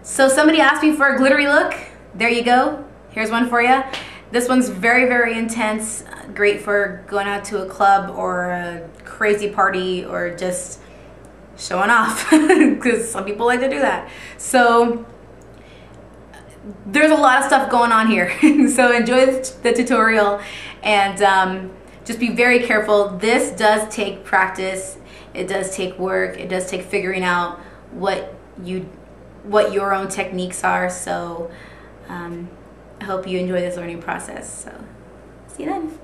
So somebody asked me for a glittery look. There you go. Here's one for you. This one's very, very intense. Great for going out to a club or a crazy party or just showing off, because some people like to do that. So there's a lot of stuff going on here. So enjoy the tutorial and just be very careful. This does take practice. It does take work. It does take figuring out what your own techniques are. So I hope you enjoy this learning process. So see you then.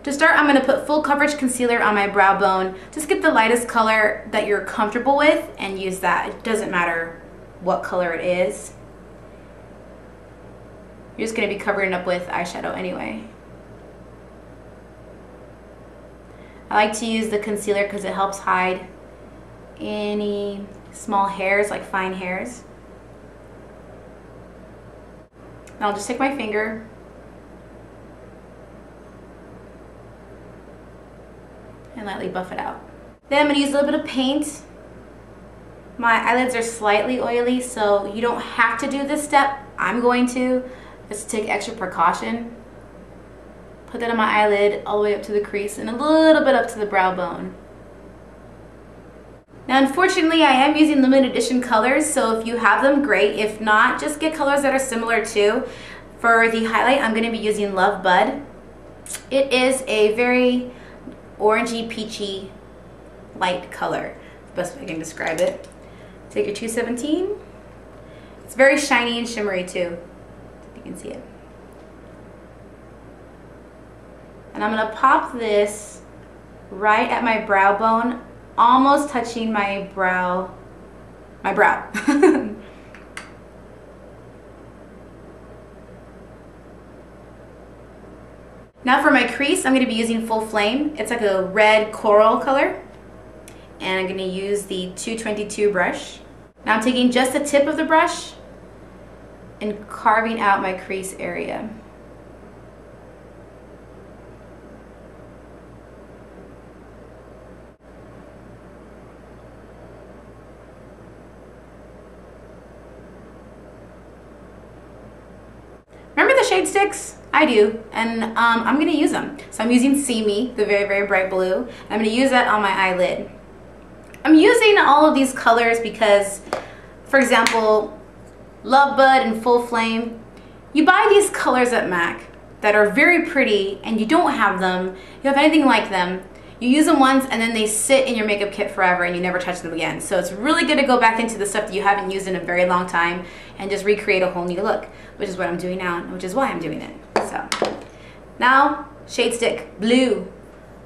To start, I'm going to put full coverage concealer on my brow bone. Just get the lightest color that you're comfortable with and use that. It doesn't matter what color it is. You're just going to be covering it up with eyeshadow anyway. I like to use the concealer because it helps hide any small hairs, like fine hairs. And I'll just take my finger and lightly buff it out. Then I'm going to use a little bit of paint. My eyelids are slightly oily, so you don't have to do this step. I'm going to, just to take extra precaution. Put that on my eyelid all the way up to the crease and a little bit up to the brow bone. Now unfortunately I am using limited edition colors, so if you have them, great. If not, just get colors that are similar too. For the highlight, I'm going to be using Love Bud. It is a very orangey, peachy, light color. The best way I can describe it. Take your 217. It's very shiny and shimmery too. You can see it. And I'm going to pop this right at my brow bone, almost touching my brow. Now for my crease, I'm going to be using Full Flame. It's like a red coral color. And I'm going to use the 222 brush. Now I'm taking just the tip of the brush and carving out my crease area. Remember the shade sticks? I do, and I'm going to use them. So I'm using See Me, the very, very bright blue. I'm going to use that on my eyelid. I'm using all of these colors because, for example, Love Bud and Full Flame, you buy these colors at MAC that are very pretty and you don't have them, you have anything like them, you use them once and then they sit in your makeup kit forever and you never touch them again. So it's really good to go back into the stuff that you haven't used in a very long time and just recreate a whole new look, which is what I'm doing now, which is why I'm doing it. So now, shade stick, blue,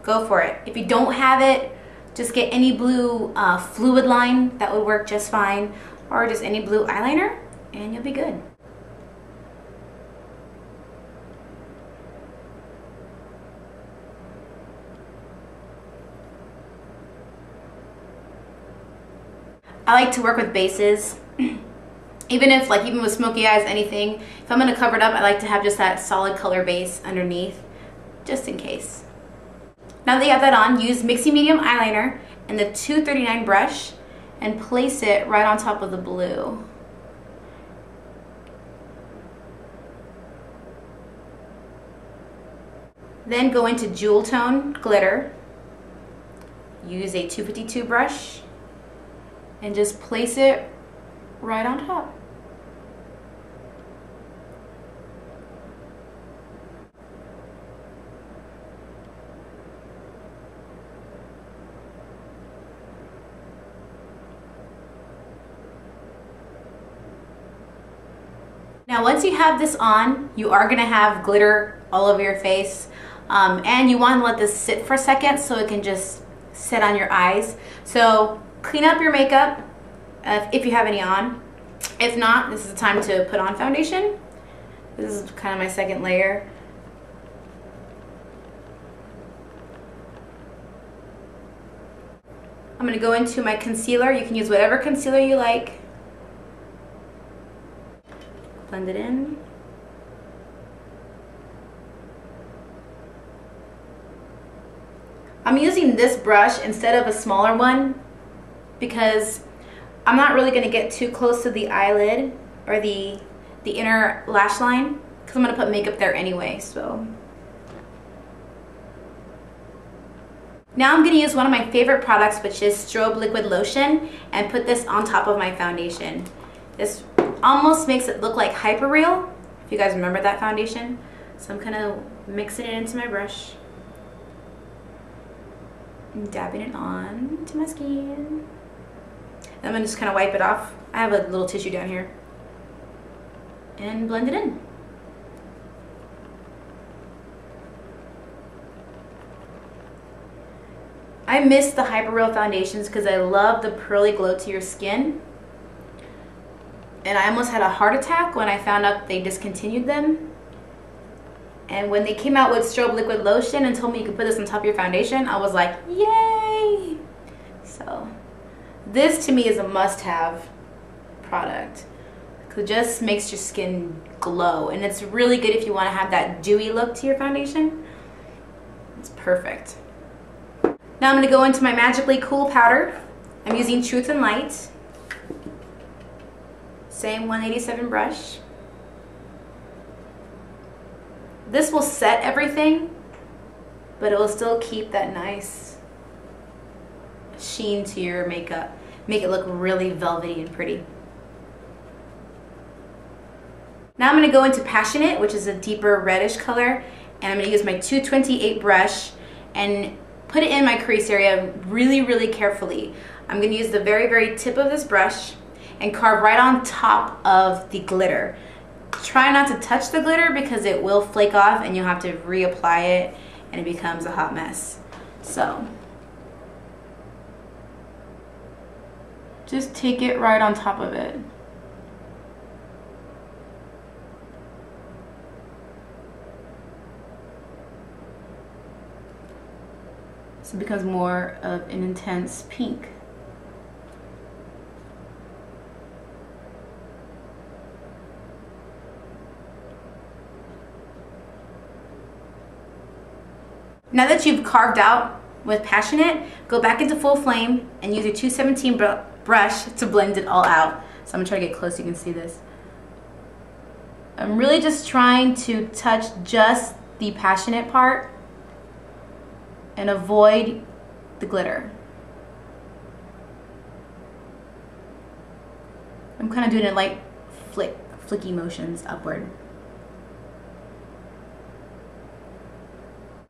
go for it. If you don't have it, just get any blue fluid line, that would work just fine, or just any blue eyeliner and you'll be good. I like to work with bases. Even with smoky eyes, anything, if I'm going to cover it up, I like to have just that solid color base underneath, just in case. Now that you have that on, use Mixie Medium eyeliner and the 239 brush and place it right on top of the blue. Then go into Jeweltone glitter, use a 252 brush and just place it right on top. Now once you have this on, you are going to have glitter all over your face, and you want to let this sit for a second so it can just sit on your eyes. So clean up your makeup if you have any on. If not, this is the time to put on foundation. This is kind of my second layer. I'm going to go into my concealer. You can use whatever concealer you like. Blend it in. I'm using this brush instead of a smaller one because I'm not really going to get too close to the eyelid. or the inner lash line, because I'm going to put makeup there anyway. So now I'm going to use one of my favorite products, which is Strobe Liquid Lotion, and put this on top of my foundation. This almost makes it look like Hyper Real, if you guys remember that foundation. So I'm kind of mixing it into my brush and dabbing it on to my skin. And I'm going to just kind of wipe it off. I have a little tissue down here. And blend it in. I miss the Hyper Real foundations because I love the pearly glow to your skin. And I almost had a heart attack when I found out they discontinued them. And when they came out with Strobe Liquid Lotion and told me you could put this on top of your foundation, I was like, yay! So this to me is a must-have product. It just makes your skin glow, and it's really good if you want to have that dewy look to your foundation. It's perfect. Now I'm going to go into my Magically Cool powder. I'm using Truth and Light. Same 187 brush. This will set everything, but it will still keep that nice sheen to your makeup. Make it look really velvety and pretty. Now I'm going to go into Passionate, which is a deeper reddish color, and I'm going to use my 228 brush and put it in my crease area really, really carefully. I'm going to use the very, very tip of this brush and carve right on top of the glitter. Try not to touch the glitter because it will flake off and you'll have to reapply it and it becomes a hot mess. So just take it right on top of it. So it becomes more of an intense pink. Now that you've carved out with Passionate, go back into Full Flame and use your 217 brush to blend it all out. So I'm gonna try to get close so you can see this. I'm really just trying to touch just the Passionate part and avoid the glitter. I'm kind of doing it like flicky motions upward.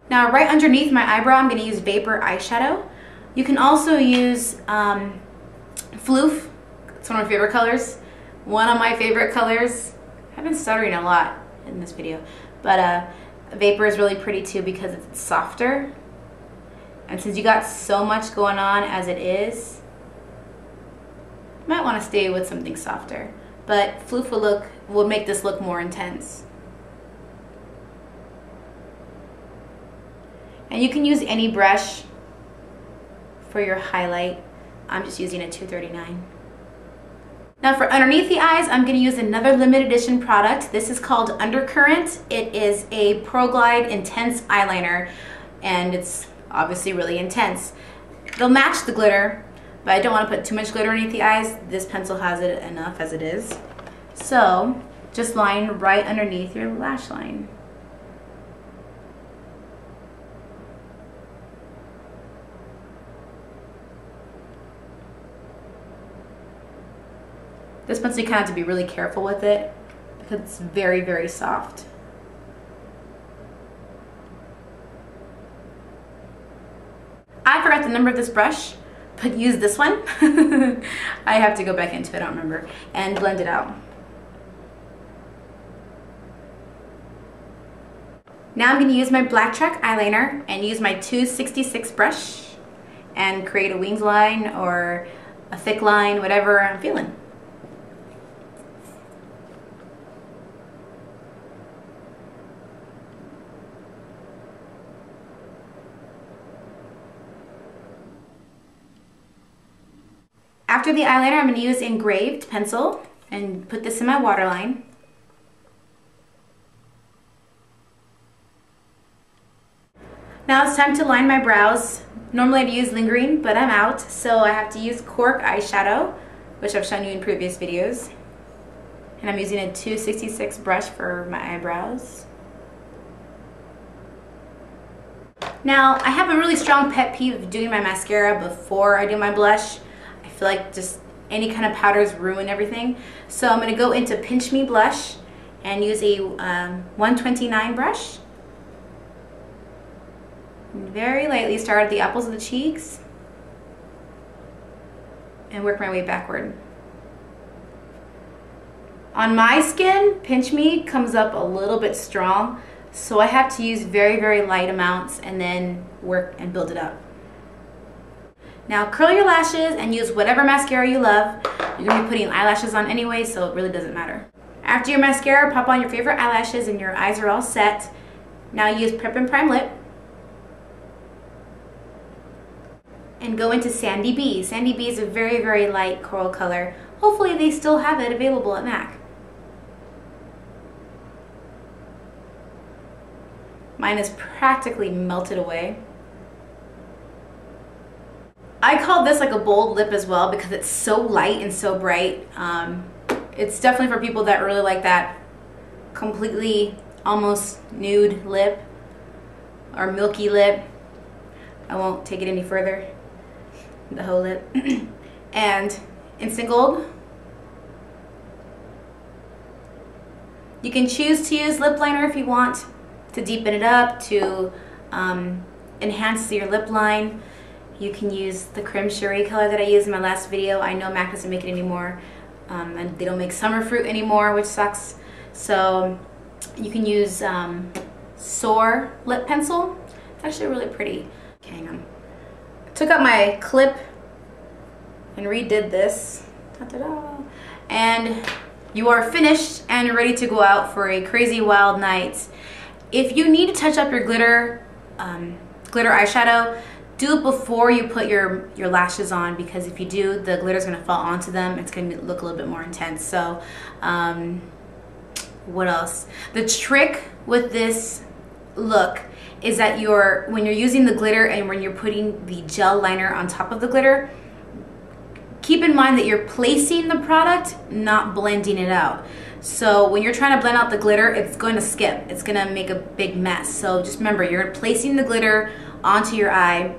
Now right underneath my eyebrow, I'm going to use Vapor eyeshadow. You can also use Floof. It's one of my favorite colors. One of my favorite colors. I've been stuttering a lot in this video, but Vapor is really pretty too because it's softer. And since you got so much going on as it is, you might want to stay with something softer. But Floof will make this look more intense. And you can use any brush for your highlight. I'm just using a 239. Now for underneath the eyes, I'm going to use another limited edition product. This is called Undercurrent. It is a Pro Glide Intense eyeliner, and it's obviously really intense. They'll match the glitter, but I don't want to put too much glitter underneath the eyes. This pencil has it enough as it is. So just line right underneath your lash line. This pencil, you kind of have to be really careful with it because it's very, very soft. I forgot the number of this brush, but use this one. I have to go back into it, I don't remember, and blend it out. Now I'm going to use my Black Track eyeliner and use my 266 brush and create a winged line or a thick line, whatever I'm feeling. After the eyeliner, I'm going to use engraved pencil and put this in my waterline. Now it's time to line my brows. Normally I'd use lingering, but I'm out, so I have to use Cork eyeshadow, which I've shown you in previous videos. And And I'm using a 266 brush for my eyebrows. Now, I have a really strong pet peeve of doing my mascara before I do my blush. I feel like just any kind of powders ruin everything. So I'm going to go into Pinch Me Blush and use a 129 brush. And very lightly start at the apples of the cheeks and work my way backward. On my skin, Pinch Me comes up a little bit strong, so I have to use very, very light amounts and then work and build it up. Now curl your lashes and use whatever mascara you love. You're going to be putting eyelashes on anyway, so it really doesn't matter. After your mascara, pop on your favorite eyelashes and your eyes are all set. Now use Prep and Prime Lip. And go into Sandy B. Sandy B is a very, very light coral color. Hopefully they still have it available at MAC. Mine is practically melted away. I call this like a bold lip as well because it's so light and so bright. It's definitely for people that really like that completely almost nude lip or milky lip. I won't take it any further. The whole lip. And Instant Gold. You can choose to use lip liner if you want to deepen it up, to enhance your lip line. You can use the Creme Cherie color that I used in my last video. I know MAC doesn't make it anymore, and they don't make Summer Fruit anymore, which sucks. So you can use Soar lip pencil. It's actually really pretty. Okay, hang on. I took out my clip and redid this. Ta-da-da. And you are finished and ready to go out for a crazy wild night. If you need to touch up your glitter eyeshadow, do it before you put your lashes on, because if you do, the glitter is going to fall onto them. It's going to look a little bit more intense. So what else? The trick with this look is that when you're using the glitter and when you're putting the gel liner on top of the glitter, keep in mind that you're placing the product, not blending it out. So when you're trying to blend out the glitter, it's going to skip. It's going to make a big mess. So just remember, you're placing the glitter onto your eye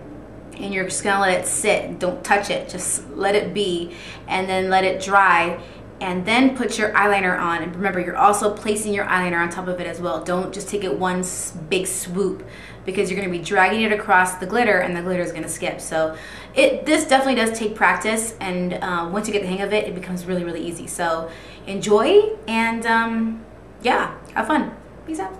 and you're just going to let it sit. Don't touch it. Just let it be and then let it dry. And then put your eyeliner on. And remember, you're also placing your eyeliner on top of it as well. Don't just take it one big swoop, because you're going to be dragging it across the glitter and the glitter is going to skip. So this definitely does take practice, and once you get the hang of it, it becomes really, really easy. So enjoy and yeah, have fun. Peace out.